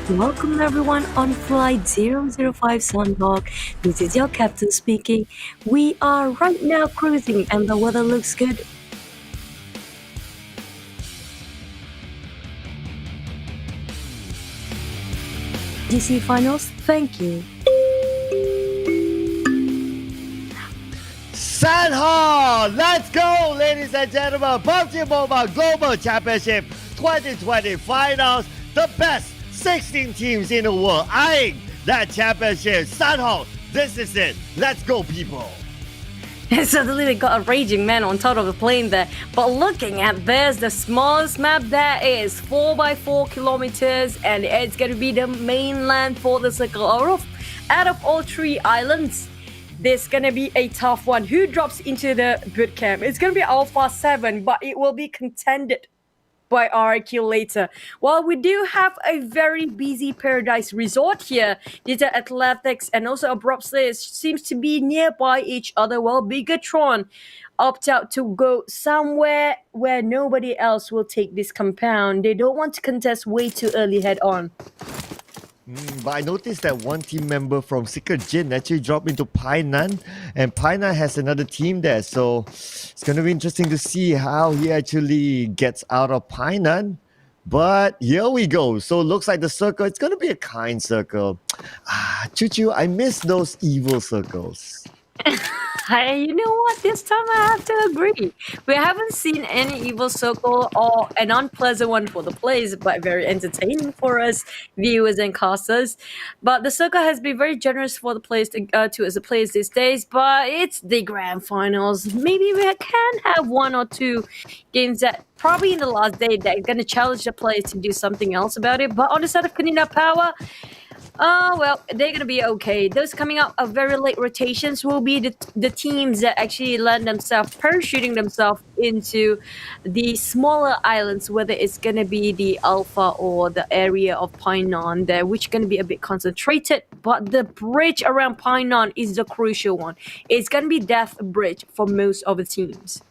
Welcome everyone on Flight 005 Sunhawk. This is your captain speaking. We are right now cruising and the weather looks good. GC Finals, thank you. Sunhawk, let's go, ladies and gentlemen. Pubg Mobile Global Championship 2020 Finals. The best 16 teams in the world eyeing that championship. Sunhawk, this is it. Let's go, people. And suddenly we got a raging man on top of the plane there. But looking at this, the smallest map there is 4x4 kilometers, and it's going to be the mainland for the Circle AEROWOLF. Out of all three islands, this gonna be a tough one. Who drops into the boot camp? It's gonna be Alpha 7, but it will be contended by RIQ later. While we do have a very busy Paradise Resort here, Data Athletics and also Abrupt Slayers seems to be nearby each other, while Bigatron opt out to go somewhere where nobody else will take this compound. They don't want to contest way too early head on. But I noticed that one team member from Secret Jin actually dropped into Painan, and Painan has another team there. So it's going to be interesting to see how he actually gets out of Painan. But here we go. So it looks like the circle, it's going to be a kind circle. Choo-choo, I miss those evil circles. Hey, you know what? This time I have to agree. We haven't seen any evil circle or an unpleasant one for the players, but very entertaining for us viewers and casters. But the circle has been very generous for the players towards the players these days. But it's the grand finals. Maybe we can have one or two games that probably in the last day that are going to challenge the players to do something else about it. But on the side of Kanina Power, well, they're going to be okay. Those coming up of very late rotations will be the teams that actually land themselves, parachuting themselves into the smaller islands, whether it's going to be the Alpha or the area of Painan there, which is going to be a bit concentrated. But the bridge around Painan is the crucial one. It's going to be Death Bridge for most of the teams.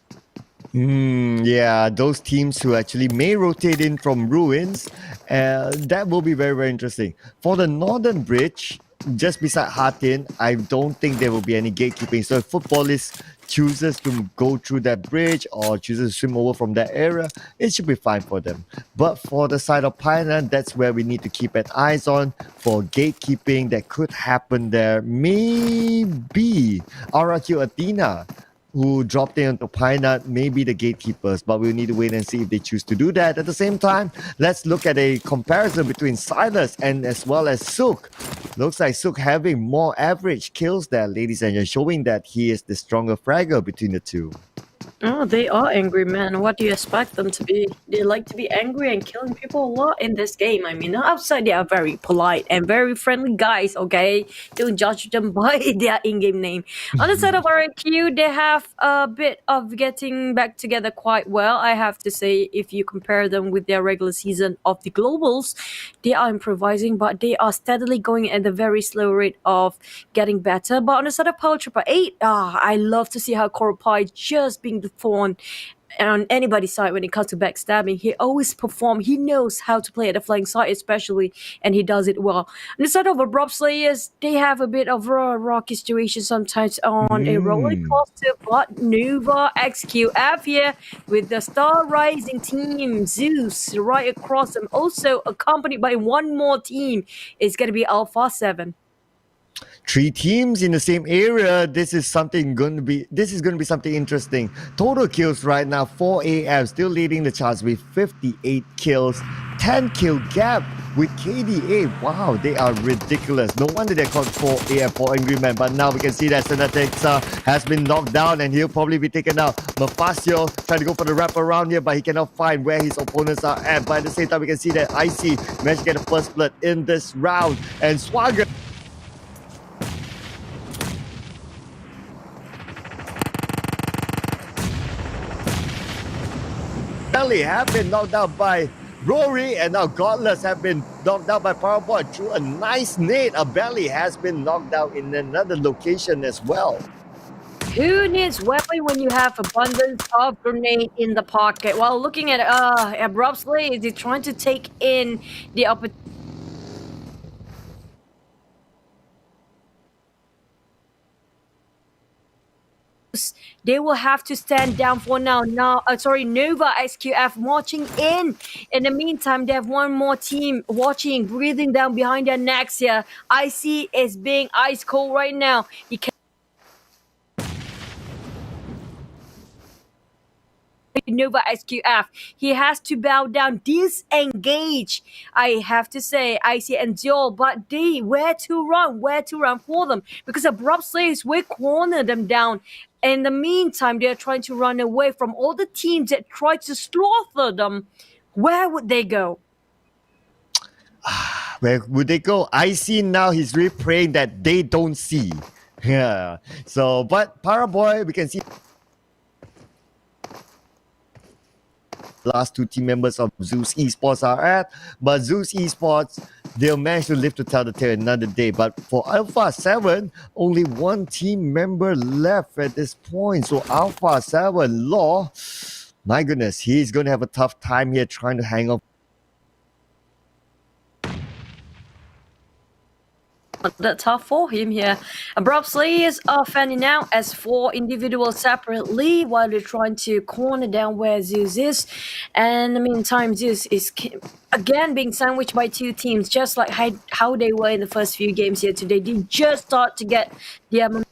Yeah, those teams who actually may rotate in from ruins, that will be very, very interesting. For the northern bridge, just beside Hatin, I don't think there will be any gatekeeping. So if Footballist chooses to go through that bridge or chooses to swim over from that area, it should be fine for them. But for the side of Painan, that's where we need to keep an eyes on for gatekeeping that could happen there. Maybe RRQ Athena, who dropped into Painan, may be the gatekeepers, but we'll need to wait and see if they choose to do that. At the same time, let's look at a comparison between Silas and as well as Sook. Looks like Sook having more average kills there, ladies and gentlemen, showing that he is the stronger fragger between the two. Oh, they are angry men. What do you expect them to be? They like to be angry and killing people a lot in this game. I mean, outside they are very polite and very friendly guys, okay? Don't judge them by their in-game name. On the side of RNQ, they have a bit of getting back together quite well. I have to say, if you compare them with their regular season of the Globals, they are improvising, but they are steadily going at a very slow rate of getting better. But on the side of Power Trooper 8, I love to see how Koropai just being the thorn on anybody's side when it comes to backstabbing. He always performs. He knows how to play at the flying side especially, and he does it well. On the side of Abrupt Slayers, they have a bit of a rocky situation sometimes on a roller coaster, but Nova XQF here with the Star Rising team, Zeus right across them, also accompanied by one more team. It's going to be Alpha 7. 3 teams in the same area. This is going to be something interesting. Total kills right now, 4 AM, still leading the charts with 58 kills, 10 kill gap with KDA. Wow, they are ridiculous. No wonder they're called 4 AM, 4 Angry Men. But now we can see that Senatix has been knocked down and he'll probably be taken out. Mafasio trying to go for the wrap around here, but he cannot find where his opponents are at. But at the same time, we can see that Icy managed to get the first blood in this round. And Swagger have been knocked out by Rory, and now Godless have been knocked out by Powerboy through a nice nade. A Belly has been knocked out in another location as well. Who needs weapon when you have abundance of grenade in the pocket? While looking at abruptly, is he trying to take in the opportunity? They will have to stand down for now. Nova XQF marching in. In the meantime, they have one more team watching, breathing down behind their necks here. Icy is being ice cold right now. He can Nova SQF. He has to bow down, disengage. I have to say, Icy and Joel, but D, where to run for them? Because Abrupt Slaves will corner them down. In the meantime, they're trying to run away from all the teams that try to slaughter them. Where would they go? Where would they go? I see now he's really praying that they don't see. Yeah. So, but Paraboy, we can see last two team members of Zeus Esports are at, but Zeus Esports, they'll manage to live to tell the tale another day. But for Alpha 7, only one team member left at this point. So Alpha 7, Law, my goodness, he's going to have a tough time here trying to hang on. That's tough for him here. Abrupt Slayers are fanning out as four individuals separately while they're trying to corner down where Zeus is. And in the meantime, Zeus is again being sandwiched by two teams, just like how they were in the first few games here today. They just start to get the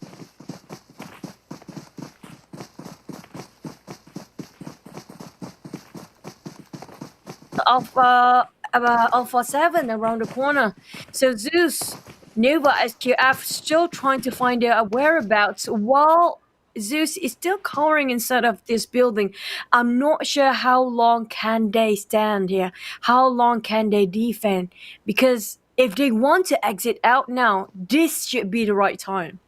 Alpha 7 around the corner. So Zeus, Nova SQF still trying to find their whereabouts while Zeus is still cowering inside of this building. I'm not sure how long can they stand here. How long can they defend? Because if they want to exit out now, this should be the right time.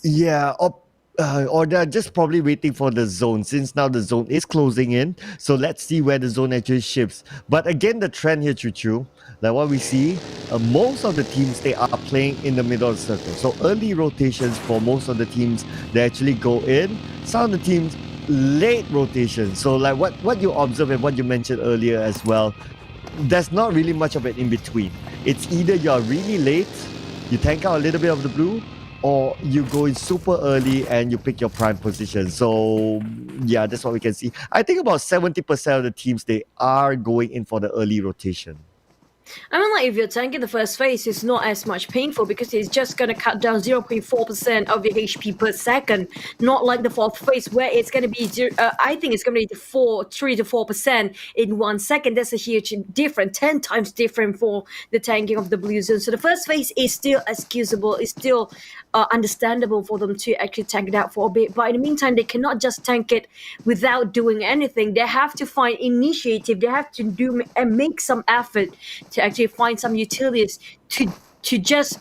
Yeah, or they're just probably waiting for the zone, since now the zone is closing in. So let's see where the zone actually shifts. But again, the trend here, Choo, like what we see, most of the teams, they are playing in the middle of the circle. So early rotations for most of the teams, they actually go in. Some of the teams, late rotation. So like what you observe and what you mentioned earlier as well, there's not really much of it in between. It's either you're really late, you tank out a little bit of the blue, or you go in super early and you pick your prime position. So yeah, that's what we can see. I think about 70% of the teams, they are going in for the early rotation. I mean, like, if you're tanking the first phase, it's not as much painful because it's just going to cut down 0.4% of your HP per second. Not like the fourth phase where it's going to be, I think it's going to be 3 to 4% in 1 second. That's a huge difference, 10 times different for the tanking of the blue zone. So the first phase is still excusable, it's still understandable for them to actually tank it out for a bit. But in the meantime, they cannot just tank it without doing anything. They have to find initiative. They have to do and make some effort to actually find some utilities to just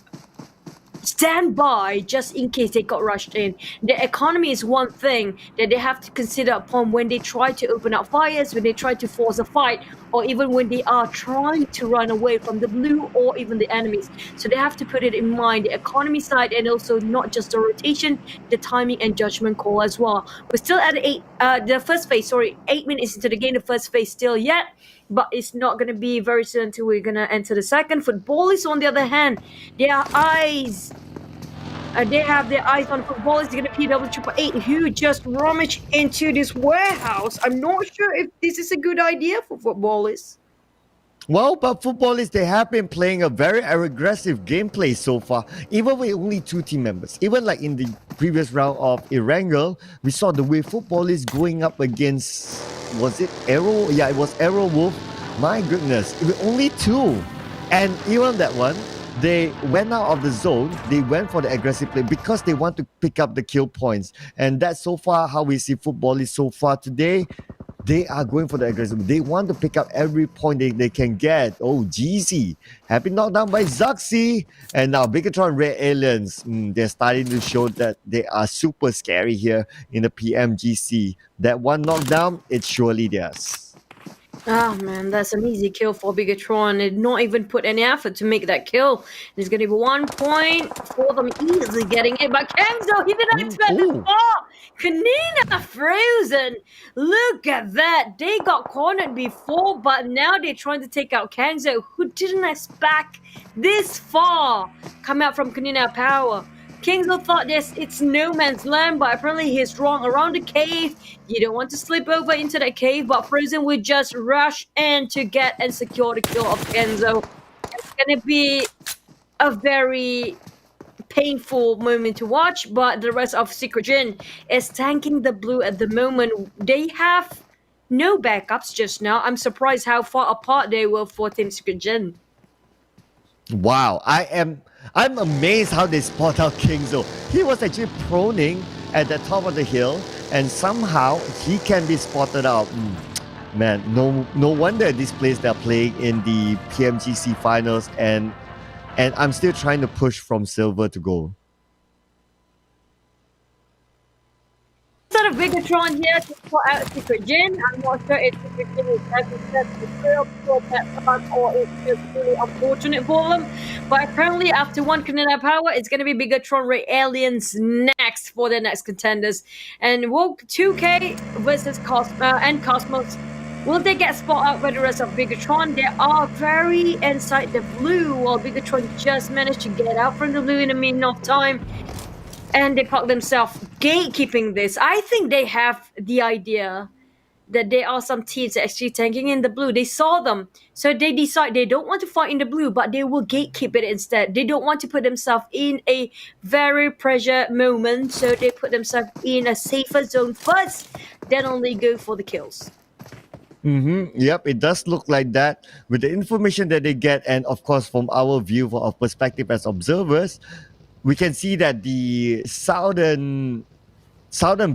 stand by just in case they got rushed in. The economy is one thing that they have to consider upon when they try to open up fires, when they try to force a fight, or even when they are trying to run away from the blue or even the enemies. So they have to put it in mind, the economy side, and also not just the rotation, the timing and judgment call as well. We're still at the first phase, 8 minutes into the game, the first phase still yet, but it's not going to be very soon until we're going to enter the second. Footballists, on the other hand, their eyes, they have their eyes on Footballists. They're going to PW888 who just rummaged into this warehouse. I'm not sure if this is a good idea for Footballists. Well, but Footballists, they have been playing a very aggressive gameplay so far, even with only 2 team members. Even like in the previous round of Erangel, we saw the way Footballists going up against, was it Arrow? Yeah, it was AEROWOLF. My goodness, it was only 2. And even that one, they went out of the zone, they went for the aggressive play because they want to pick up the kill points. And that's so far how we see Footballists so far today. They are going for the aggressive. They want to pick up every point they can get. Oh, GZ have been knocked down by Zuxi. And now Bigatron Red Aliens, they're starting to show that they are super scary here in the PMGC. That one knockdown, it's surely theirs. Oh man, that's an easy kill for Bigatron. Did not even put any effort to make that kill. There's gonna be 1 point for them easily getting it. But Kenzo, he didn't expect this Oh, far. Kanina frozen. Look at that. They got cornered before, but now they're trying to take out Kenzo, who didn't expect this far come out from Kanina Power. Kingsley thought this it's no man's land, but apparently he's wrong. Around the cave, you don't want to slip over into that cave, but Frozen would just rush in to get and secure the kill of Kenzo. It's gonna be a very painful moment to watch, but the rest of Secret Jin is tanking the blue at the moment. They have no backups just now. I'm surprised how far apart they were for Team Secret Jin. wow! I'm amazed how they spot out Kingzo. He was actually proning at the top of the hill, and somehow he can be spotted out. Man, no wonder these players they're playing in the PMGC finals, and I'm still trying to push from silver to gold. Instead of Bigatron here to put out Secret Jin, I'm not sure if Secret Jin is having set the real for that part or it's just really unfortunate for them. But apparently, after one Canada Power, it's going to be Bigatron Ray Aliens next for the next contenders. And Woke 2K versus Cosmos. Will they get spot out by the rest of Bigatron? They are very inside the blue, while Bigatron just managed to get out from the blue in a minute of time. And they call themselves gatekeeping this. I think they have the idea that there are some teams actually tanking in the blue. They saw them, so they decide they don't want to fight in the blue, but they will gatekeep it instead. They don't want to put themselves in a very pressure moment, so they put themselves in a safer zone first, then only go for the kills. Yep, it does look like that with the information that they get, and of course, from our view, of perspective as observers, we can see that the southern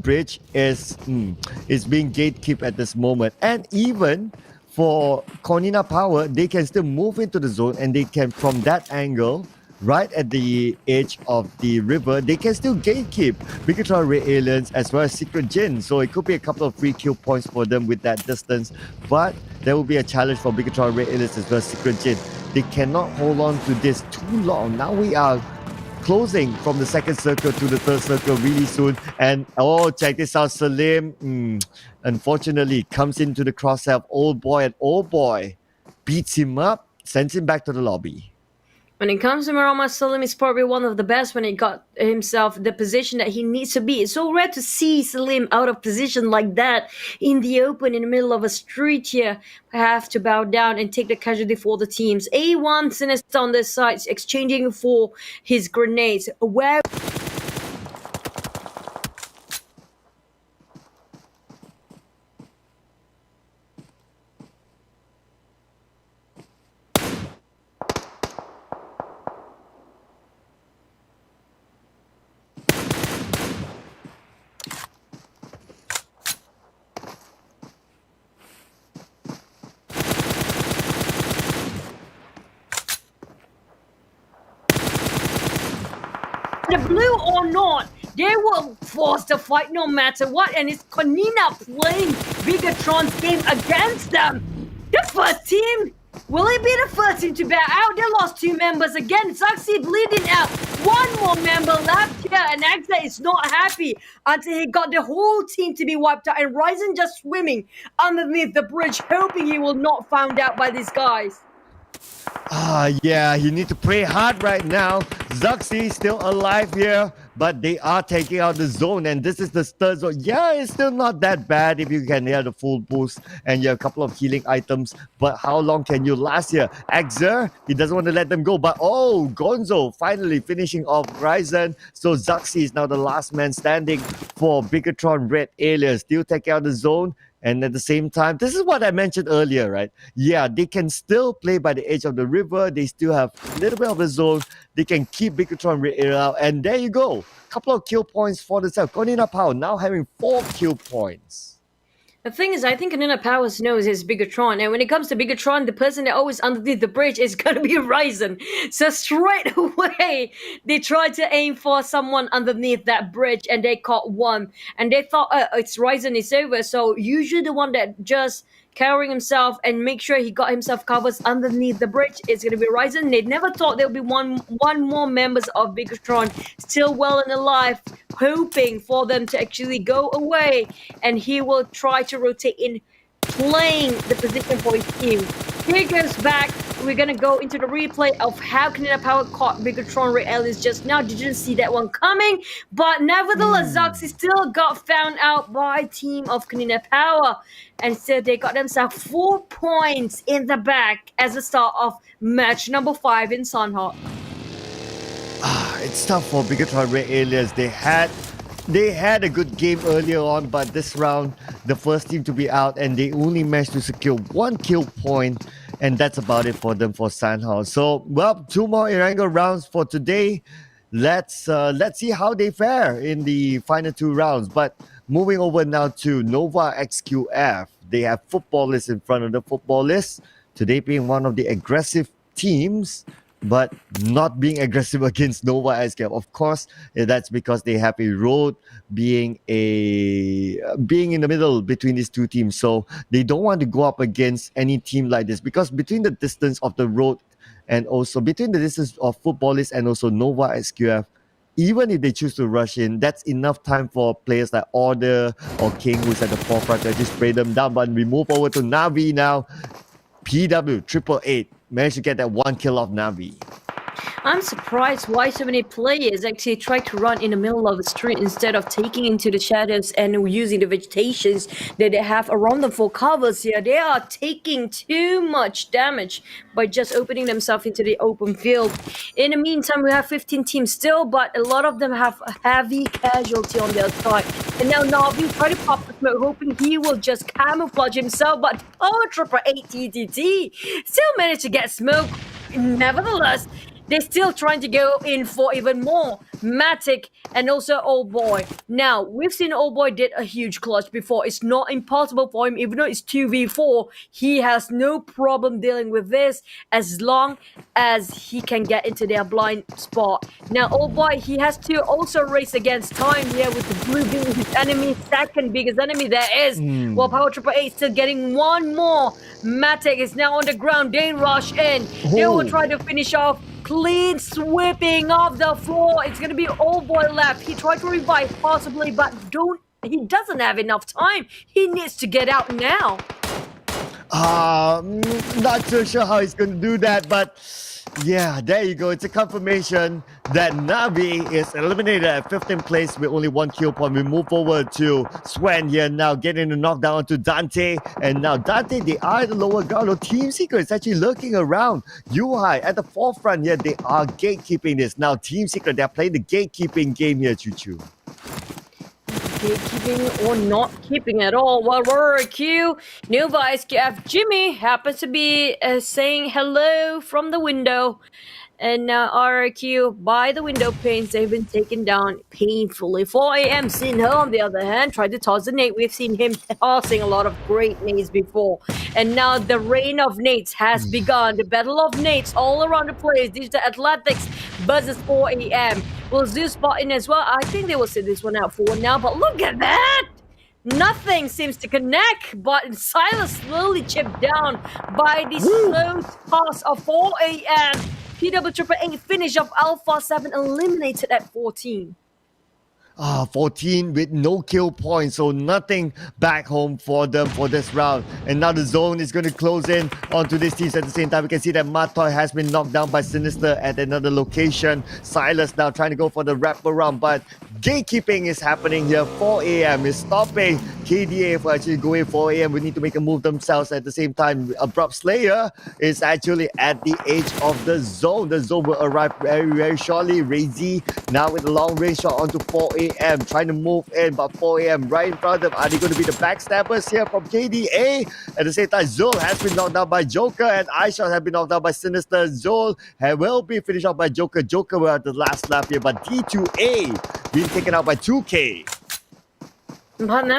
bridge is being gatekept at this moment, and even for Cornina Power, they can still move into the zone, and they can from that angle. Right at the edge of the river, they can still gatekeep Bigatron Ray Aliens as well as Secret Jin. So it could be a couple of free kill points for them with that distance. But there will be a challenge for Bigatron Ray Aliens as well as Secret Jin. They cannot hold on to this too long. Now we are closing from the second circle to the third circle really soon. And oh, check this out, Salim. Unfortunately, comes into the crosshair of Old Boy, and Old Boy beats him up, sends him back to the lobby. When it comes to Marama, Salim is probably one of the best when he got himself the position that he needs to be. It's so rare to see Salim out of position like that in the open in the middle of a street here. I have to bow down and take the casualty for the teams. A1 Sinister on their sides exchanging for his grenades. Where the blue or not, they will force the fight no matter what, and it's Konina playing Bigatron's game against them. The first team, will it be the first team to bow out? They lost 2 members again. Zaxi bleeding out. 1 more member left here, and Axa is not happy until he got the whole team to be wiped out, and Ryzen just swimming underneath the bridge, hoping he will not found out by these guys. Yeah, you need to pray hard right now. Zuxi still alive here, but they are taking out the zone, and this is the third zone. Yeah, it's still not that bad if you can get the full boost and you have a couple of healing items, but how long can you last here? Exer, he doesn't want to let them go, but oh, Gonzo finally finishing off Ryzen. So Zuxi is now the last man standing for Bigatron Red Aliens. Still taking out the zone. And at the same time, this is what I mentioned earlier, right? Yeah, they can still play by the edge of the river. They still have a little bit of the zone. They can keep Bigatron out. And there you go. Couple of kill points for themselves. Konina Pao now having 4 kill points. The thing is, I think Kanina Powers knows his Bigatron, and when it comes to Bigatron, the person that always underneath the bridge is gonna be Ryzen. So straight away, they tried to aim for someone underneath that bridge, and they caught one. And they thought, it's Ryzen is over. So usually the one that just carrying himself and make sure he got himself covers underneath the bridge. It's going to be Ryzen. They never thought there would be one more members of Bigatron still well and alive, hoping for them to actually go away, and he will try to rotate in, playing the position for his team. Here goes back. We're gonna go into the replay of how Canada Power caught Bigatron Ray Ellis just now. Didn't see that one coming, but nevertheless, Zoxy still got found out by team of Canada Power, and so they got themselves 4 points in the back as the start of match number 5 in Sunhawk. It's tough for Bigatron Red Aliens. They had a good game earlier on, but this round, the first team to be out, and they only managed to secure 1 kill point, and that's about it for them for Sandhouse. So, well, 2 more Erangel rounds for today. Let's see how they fare in the final 2 rounds. But moving over now to Nova XQF, they have footballists in front of the footballists. Today being one of the aggressive teams, but not being aggressive against Nova XQF. Of course, that's because they have a road being in the middle between these 2 teams. So they don't want to go up against any team like this, because between the distance of the road and also between the distance of footballists and also Nova XQF, even if they choose to rush in, that's enough time for players like Order or King, who's at the forefront, to just spray them down. But we move over to Navi now. PW 888 managed to get that 1 kill off Navi. I'm surprised why so many players actually try to run in the middle of the street instead of taking into the shadows and using the vegetations that they have around them for covers here. They are taking too much damage by just opening themselves into the open field. In the meantime, we have 15 teams still, but a lot of them have a heavy casualty on their side. And now Navi try to pop the smoke, hoping he will just camouflage himself, but Triple 8 TTT still managed to get smoke. Nevertheless, they're still trying to go in for even more. Matic and also Old Boy. Now, we've seen Old Boy did a huge clutch before. It's not impossible for him, even though it's 2v4. He has no problem dealing with this as long as he can get into their blind spot. Now, Old Boy, he has to also race against time here with the blue being his enemy, second biggest enemy there is. While Power 888 still getting 1 more. Matic is now on the ground. They rush in. They will try to finish off. Clean sweeping off the floor. It's going to be Old Boy left. He tried to revive possibly, but he doesn't have enough time. He needs to get out now. Not so sure how he's going to do that, but yeah, there you go. It's a confirmation that Navi is eliminated at 15th place with only 1 kill point. We move over to Swen here now, getting the knockdown to Dante. And now Dante, they are at the lower ground. Team Seeker is actually lurking around. Yuhai at the forefront here. They are gatekeeping this. Now Team Seeker, they're playing the gatekeeping game here, Choo Choo. Keeping or not keeping at all. Well, RRQ, Nova SKF Jimmy happens to be saying hello from the window. And now RRQ, by the window panes, they've been taken down painfully. 4 a.m. Sinho, on the other hand, tried to toss a nade. We've seen him tossing a lot of great nades before. And now the reign of nades has begun. The battle of nades all around the place. Digital Athletics buzzes 4 a.m. Will Zeus spot in as well? I think they will sit this one out for now. But look at that! Nothing seems to connect, but Silas slowly chipped down by the slow toss of 4 a.m. PW 888 finish of Alpha 7 eliminated at 14. 14 with no kill points, so nothing back home for them for this round. And now the zone is going to close in onto these teams at the same time. We can see that Matoy has been knocked down by Sinister at another location. Silas now trying to go for the wraparound, but gatekeeping is happening here. 4 a.m. is stopping KDA for actually going 4 a.m. We need to make a move themselves at the same time. Abrupt Slayer is actually at the edge of the zone. The zone will arrive very, very shortly. Razy now with a long range shot onto 4 a.m. trying to move in, but 4 a.m. right in front of them. Are they going to be the backstabbers here from KDA? At the same time, Zul has been knocked down by Joker, and iShot have been knocked down by Sinister. Zul will be finished off by Joker. Joker will have the last lap here, but D2A being taken out by 2K. But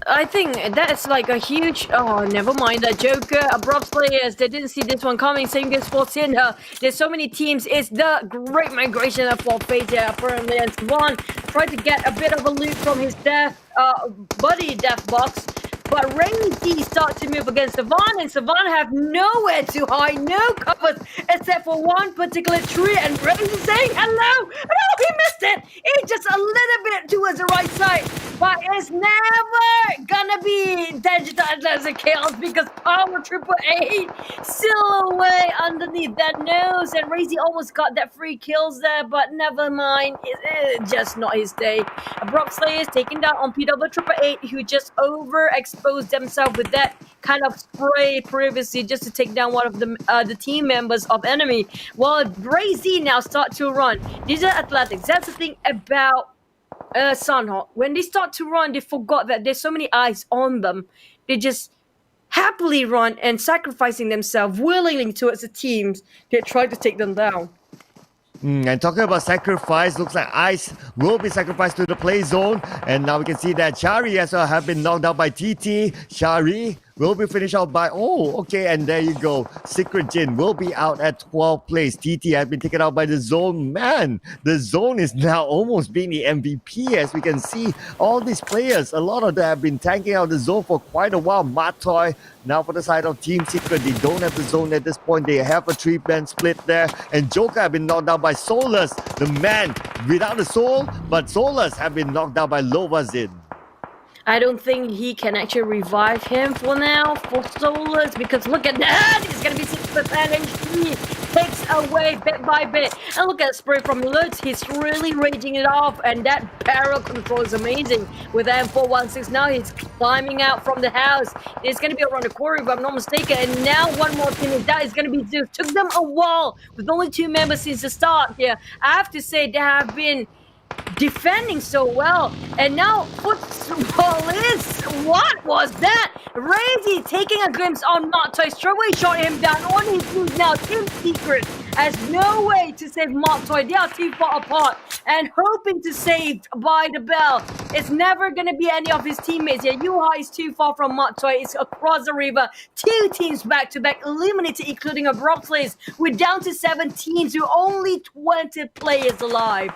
I think that's like a huge, never mind, the Joker, Abrupt Players, they didn't see this one coming, same goes for Cinder. There's so many teams, it's the great migration of Fate here, apparently, and Swan tried to get a bit of a loot from his buddy Death Box, But Rainy starts to move against Savan, and Savan have nowhere to hide, no covers except for one particular tree. And Rainy saying hello. No, he missed it. It's just a little bit towards the right side, but it's never gonna be Digital Atlantic Chaos because Power Triple Eight still away underneath that nose, and Razy almost got that 3 kills there, but never mind. It's just not his day. Brock Slayer is taking down on PW Triple Eight, who just overexposed themselves with that kind of spray previously just to take down one of the team members of enemy. While Razy now start to run. These are athletics. That's the thing about Sunhawk. When they start to run, they forgot that there's so many eyes on them. They just happily run and sacrificing themselves willingly towards the teams that try to take them down. And talking about sacrifice, looks like Ice will be sacrificed to the play zone. And now we can see that Shari as well have been knocked out by TT. Shari will be finished out by... Oh, okay, and there you go. Secret Jin will be out at 12th place. TT has been taken out by the zone. Man, the zone is now almost being the MVP, as we can see. All these players, a lot of them have been tanking out the zone for quite a while. Matoy, now for the side of Team Secret, they don't have the zone at this point. They have a 3-man split there. And Joker have been knocked out by Solus, the man without a soul. But Solus have been knocked out by Lovazin. I don't think he can actually revive him for now, for Solus, because look at that! It's gonna be 6% HP, takes away bit by bit. And look at spray from Lutz, he's really raging it off, and that barrel control is amazing. With M416 now, he's climbing out from the house. It's gonna be around the quarry, if I'm not mistaken, and now one more team is that is gonna be Zeus. Took them a while, with only 2 members since the start here. I have to say, they have been defending so well, and now football is... What was that? Razy taking a glimpse on Matoy, straight away shot him down on his knees. Now Team Secret has no way to save Matoy. They are too far apart and hoping to save by the bell. It's never going to be any of his teammates here. Yuha is too far from Matoy. It's across the river. 2 teams back-to-back eliminated, including a Brock place. We're down to 7 teams with only 20 players alive.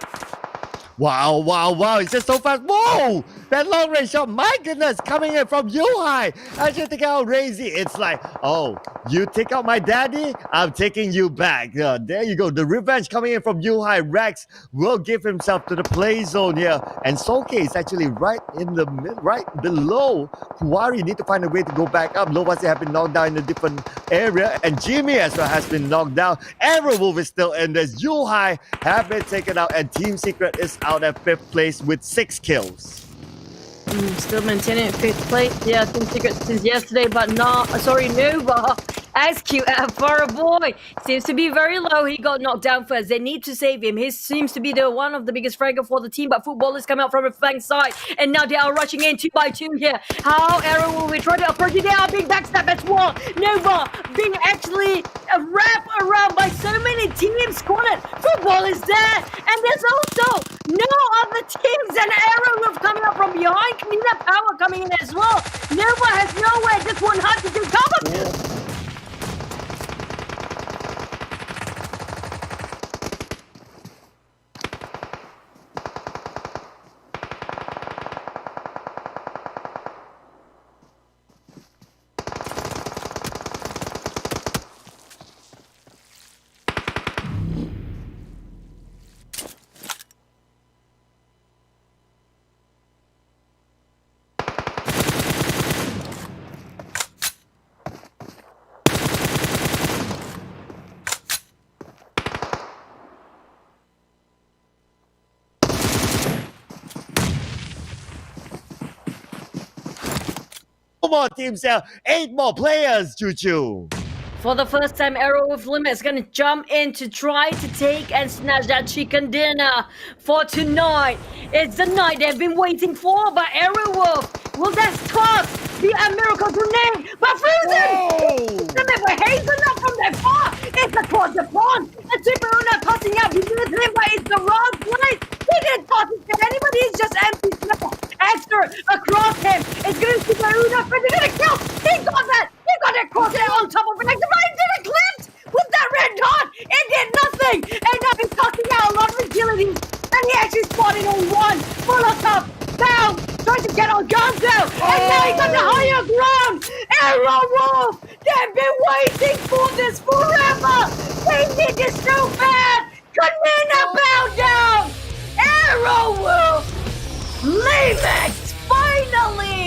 Wow, wow, wow. It's just so fast. Whoa! That long range shot, my goodness, coming in from Yuhai. As you take out Razy, it's like, oh, you take out my daddy, I'm taking you back. There you go. The revenge coming in from Yuhai. Rex will give himself to the play zone here. And Soke is actually right in the right below. Kuwari need to find a way to go back up. Lovasi have been knocked down in a different area. And Jimmy as well has been knocked down. AEROWOLF is still in this. Yuhai have been taken out, and Team Secret is out at 5th place with 6 kills. Still maintaining 5th place. Yeah, Team Secret since yesterday, but not... Sorry, Nova. SQF for a boy. Seems to be very low. He got knocked down first. They need to save him. He seems to be the one of the biggest fragger for the team, but footballers come out from the flank side, and now they are rushing in 2 by 2 here. How Arrow will be trying to approach it? They are being backstabbed as well. Nova being actually wrapped around by so many teams. Cornered. Football is there, and there's also no other teams, and Arrow coming up from behind. Cleanup Power coming in as well. Nova has nowhere. Just one hard to do cover. Yeah. More teams here, 8 more players, Choo. For the first time, AEROWOLF Limit is gonna jump in to try to take and snatch that chicken dinner for tonight. It's the night they've been waiting for, but AEROWOLF, will that scarf be a miracle grenade? But Frozen! Remember, Hazel not from that far! It's across the pond! And Super tossing out, he did him, but it's the wrong place! He didn't toss it to anybody, it's just empty snow! Extra across him! It's gonna Super Una, but they're gonna kill! He got that! He got that crosshair on top of it, like the right didn't clip! With that red dot, it did nothing! And now he's tossing out a lot of agilities! And he actually spotted on one! Full of top! Down! Trying to get on guns now! And now he got the higher AEROWOLF! They've been waiting for this forever! They did this so bad! Canina bow down! AEROWOLF! Leave it! Finally!